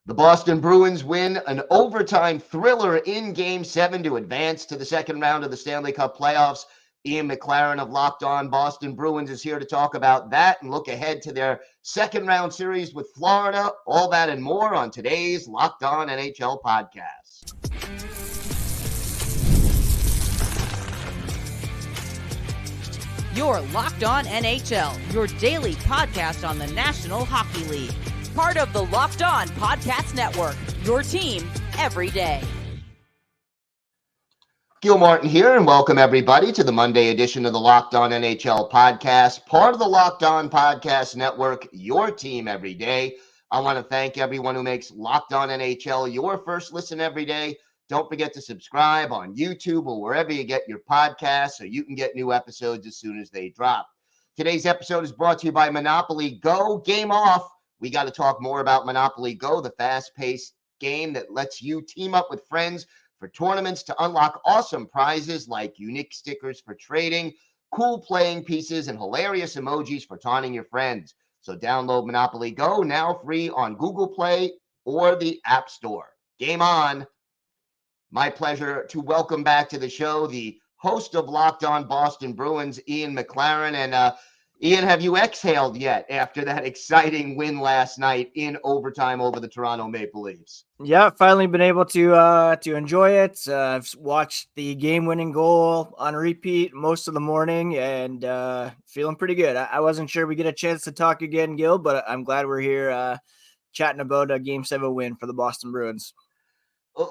The Boston Bruins win an overtime thriller in Game 7 to advance to the second round of the Stanley Cup playoffs. Ian McLaren of Locked On Boston Bruins is here to talk about that and look ahead to their second round series with Florida. All that and more on today's Locked On NHL podcast. You're Locked On NHL, your daily podcast on the National Hockey League. Part of the Locked On Podcast Network, your team every day. Gil Martin here, and welcome everybody to the Monday edition of the Locked On NHL podcast, part of the Locked On Podcast Network, your team every day. I want to thank everyone who makes Locked On NHL your first listen every day. Don't forget to subscribe on YouTube or wherever you get your podcasts so you can get new episodes as soon as they drop. Today's episode is brought to you by Monopoly Go. Game off. We got to talk more about Monopoly Go, the fast-paced game that lets you team up with friends for tournaments to unlock awesome prizes like unique stickers for trading, cool playing pieces, and hilarious emojis for taunting your friends. So download Monopoly Go, now free on Google Play or the App Store. Game on. My pleasure to welcome back to the show the host of Locked On Boston Bruins, Ian McLaren. And Ian, have you exhaled yet after that exciting win last night in overtime over the Toronto Maple Leafs? Yeah, finally been able to enjoy it. I've watched the game-winning goal on repeat most of the morning and feeling pretty good. I wasn't sure we get a chance to talk again, Gil, but I'm glad we're here chatting about a Game 7 win for the Boston Bruins.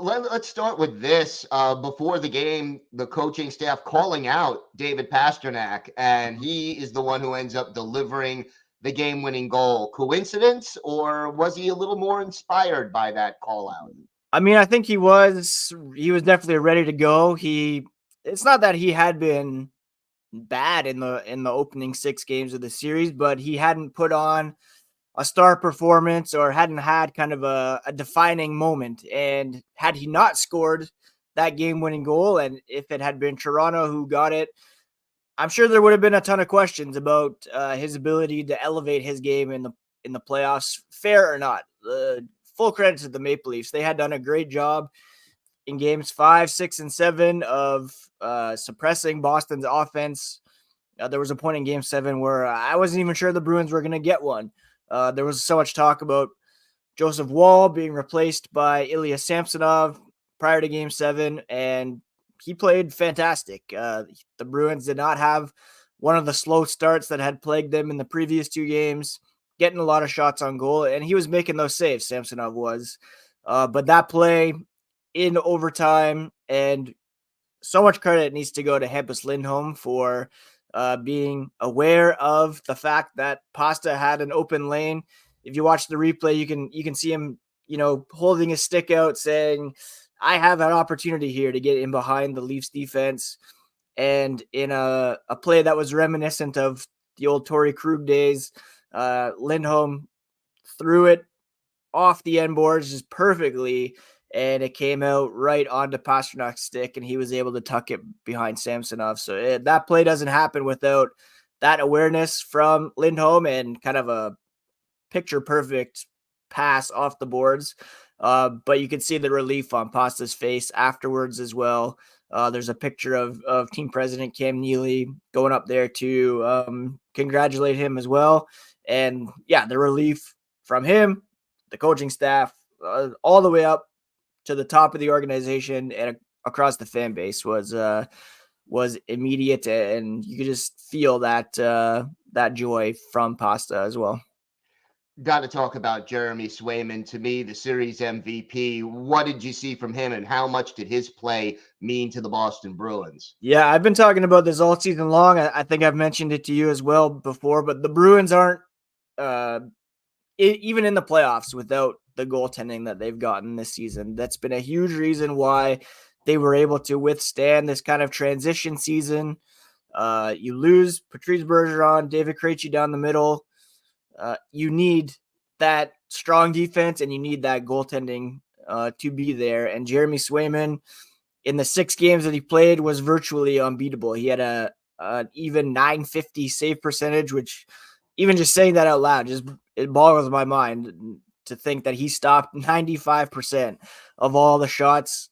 Let's start with this. Before the game, the coaching staff calling out David Pastrnak, and he is the one who ends up delivering the game-winning goal. Coincidence, or was he a little more inspired by that call out? I mean, I think he was definitely ready to go. It's not that he had been bad in the opening 6 games of the series, but he hadn't put on a star performance or hadn't had kind of a defining moment. And had he not scored that game-winning goal, and if it had been Toronto who got it, I'm sure there would have been a ton of questions about his ability to elevate his game in the playoffs, fair or not. Full credit to the Maple Leafs. They had done a great job in games 5, 6, and 7 of suppressing Boston's offense. There was a point in game 7 where I wasn't even sure the Bruins were going to get one. There was so much talk about Joseph Woll being replaced by Ilya Samsonov prior to Game 7, and he played fantastic. The Bruins did not have one of the slow starts that had plagued them in the previous 2 games, getting a lot of shots on goal, and he was making those saves, Samsonov was. But that play in overtime, and so much credit needs to go to Hampus Lindholm for being aware of the fact that Pasta had an open lane. If you watch the replay, you can see him, holding his stick out saying, I have an opportunity here to get in behind the Leafs defense. And in a play that was reminiscent of the old Torrey Krug days, Lindholm threw it off the end boards just perfectly, and it came out right onto Pasternak's stick, and he was able to tuck it behind Samsonov. So that play doesn't happen without that awareness from Lindholm and kind of a picture-perfect pass off the boards. But you can see the relief on Pasta's face afterwards as well. There's a picture of team president Cam Neely going up there to congratulate him as well. And, yeah, the relief from him, the coaching staff, all the way up to the top of the organization and across the fan base was immediate, and you could just feel that joy from Pasta as well. Got to talk about Jeremy Swayman. To me, the series MVP. What did you see from him, and how much did his play mean to the Boston Bruins? Yeah, I've been talking about this all season long. I think I've mentioned it to you as well before, but the Bruins aren't even in the playoffs without the goaltending that they've gotten this season. That's been a huge reason why they were able to withstand this kind of transition season. You lose Patrice Bergeron, David Krejci down the middle. You need that strong defense, and you need that goaltending to be there. And Jeremy Swayman, in the 6 games that he played, was virtually unbeatable. He had an even 950 save percentage, which even just saying that out loud, it boggles my mind. to think that he stopped 95% of all the shots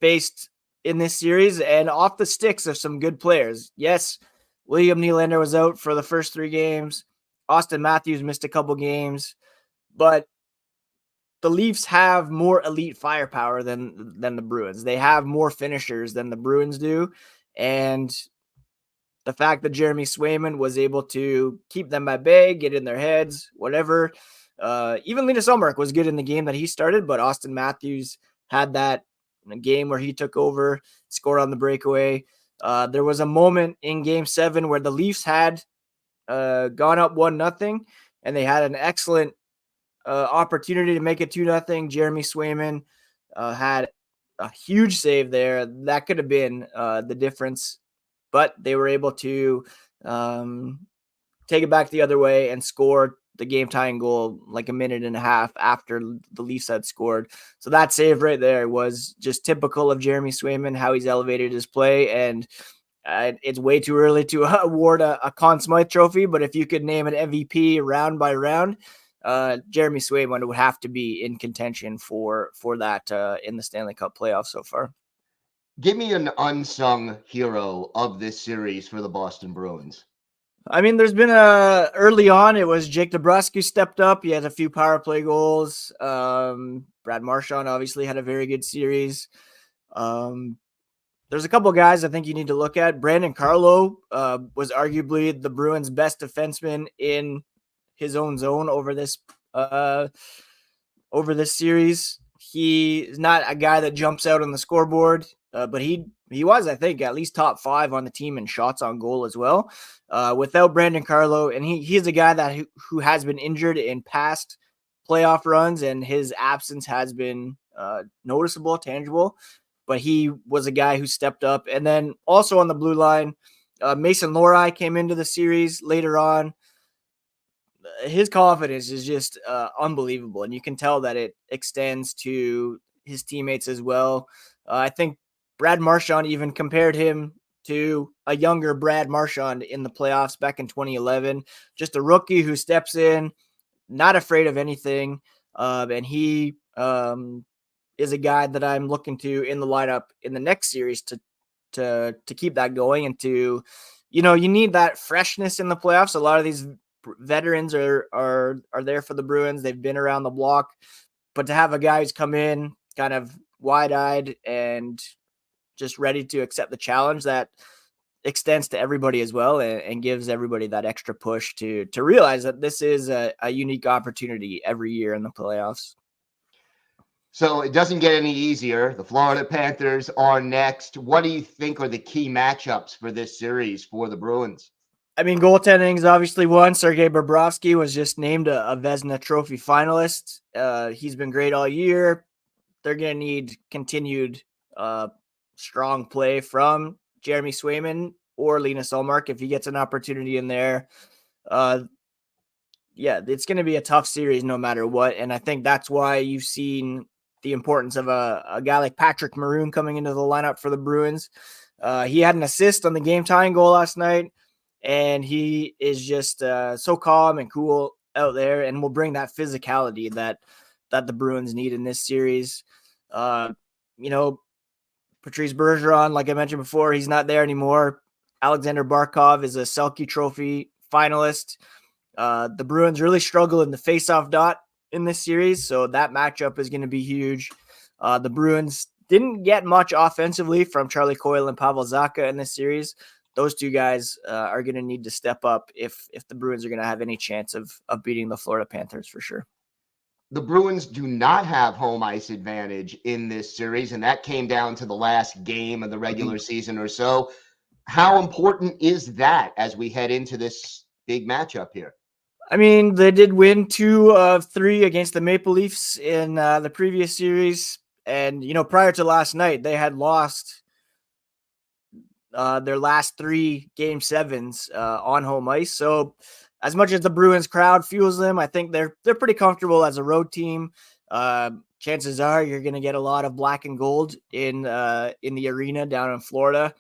faced in this series and off the sticks of some good players. Yes, William Nylander was out for the first 3 games. Austin Matthews missed a couple games, but the Leafs have more elite firepower than the Bruins. They have more finishers than the Bruins do. And the fact that Jeremy Swayman was able to keep them at bay, get in their heads, whatever. Even Linus Ullmark was good in the game that he started, but Austin Matthews had that game where he took over, scored on the breakaway. There was a moment in Game 7 where the Leafs had gone up 1-0, and they had an excellent opportunity to make it 2-0. Jeremy Swayman had a huge save there. That could have been the difference, but they were able to take it back the other way and score the game tying goal like a minute and a half after the Leafs had scored. So that save right there was just typical of Jeremy Swayman, how he's elevated his play. And it's way too early to award a Conn Smythe trophy, but if you could name an MVP round by round, Jeremy Swayman would have to be in contention for that in the Stanley Cup playoffs so far. Give me an unsung hero of this series for the Boston Bruins. I mean, there's been early on, it was Jake DeBrusk who stepped up. He had a few power play goals. Brad Marchand obviously had a very good series. There's a couple of guys I think you need to look at. Brandon Carlo was arguably the Bruins' best defenseman in his own zone over this series. He is not a guy that jumps out on the scoreboard, but he was, I think, at least top 5 on the team in shots on goal as well. Without Brandon Carlo, and he's a guy that who has been injured in past playoff runs, and his absence has been noticeable, tangible. But he was a guy who stepped up. And then also on the blue line, Mason Lohrei came into the series later on. His confidence is just unbelievable, and you can tell that it extends to his teammates as well. I think Brad Marchand even compared him to a younger Brad Marchand in the playoffs back in 2011. Just a rookie who steps in, not afraid of anything, and he is a guy that I'm looking to in the lineup in the next series to keep that going and to, you need that freshness in the playoffs. A lot of these veterans are there for the Bruins. They've been around the block, but to have a guy who's come in kind of wide-eyed and just ready to accept the challenge, that extends to everybody as well and gives everybody that extra push to realize that this is a unique opportunity every year in the playoffs. So it doesn't get any easier. The Florida Panthers are next. What do you think are the key matchups for this series for the Bruins? I mean, goaltending is obviously one. Sergei Bobrovsky was just named a Vezina Trophy finalist. He's been great all year. They're going to need continued strong play from Jeremy Swayman or Linus Ullmark if he gets an opportunity in there. It's going to be a tough series no matter what. And I think that's why you've seen the importance of a guy like Patrick Maroon coming into the lineup for the Bruins. He had an assist on the game-tying goal last night, and he is just so calm and cool out there and will bring that physicality that the Bruins need in this series. Patrice Bergeron, like I mentioned before, he's not there anymore. Alexander Barkov is a Selke Trophy finalist. The Bruins really struggle in the faceoff dot in this series, so that matchup is going to be huge. The Bruins didn't get much offensively from Charlie Coyle and Pavel Zacha in this series. Those two guys are going to need to step up if the Bruins are going to have any chance of beating the Florida Panthers for sure. The Bruins do not have home ice advantage in this series, and that came down to the last game of the regular season or so. How important is that as we head into this big matchup here? I mean, they did win 2 of 3 against the Maple Leafs in the previous series. And, prior to last night, they had lost their last 3 Game 7s on home ice. So as much as the Bruins crowd fuels them, I think they're pretty comfortable as a road team. Chances are you're going to get a lot of black and gold in the arena down in Florida,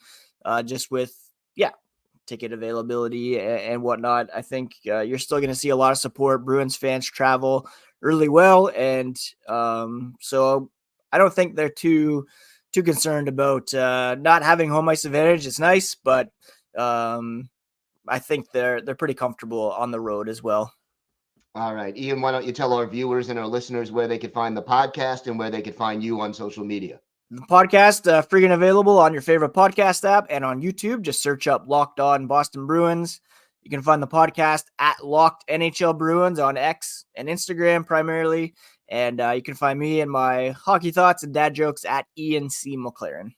just with, ticket availability and whatnot. I think you're still going to see a lot of support. Bruins fans travel really well, and so I don't think they're too concerned about not having home ice advantage. It's nice, but I think they're pretty comfortable on the road as well. All right, Ian, why don't you tell our viewers and our listeners where they could find the podcast and where they could find you on social media? The podcast, free and available on your favorite podcast app and on YouTube. Just search up Locked On Boston Bruins. You can find the podcast at Locked NHL Bruins on X and Instagram primarily. And you can find me and my hockey thoughts and dad jokes at Ian C. McLaren.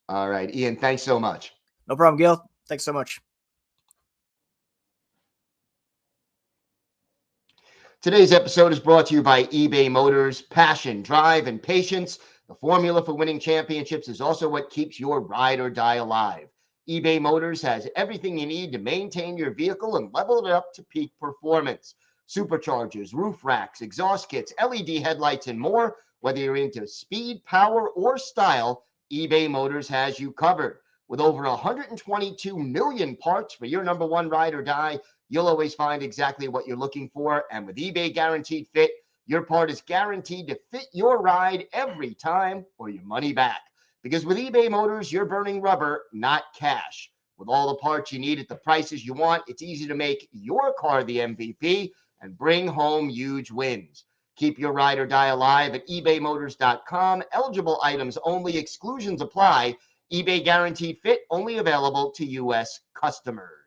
All right, Ian, thanks so much. No problem, Gil. Thanks so much. Today's episode is brought to you by eBay Motors. Passion, drive, and patience. The formula for winning championships is also what keeps your ride or die alive. eBay Motors has everything you need to maintain your vehicle and level it up to peak performance. Superchargers, roof racks, exhaust kits, LED headlights, and more. Whether you're into speed, power, or style, eBay Motors has you covered. With over 122 million parts for your number one ride or die, you'll always find exactly what you're looking for. And with eBay Guaranteed Fit, your part is guaranteed to fit your ride every time or your money back. Because with eBay Motors, you're burning rubber, not cash. With all the parts you need at the prices you want, it's easy to make your car the MVP and bring home huge wins. Keep your ride or die alive at ebaymotors.com. Eligible items only. Exclusions apply. eBay Guaranteed Fit only available to U.S. customers.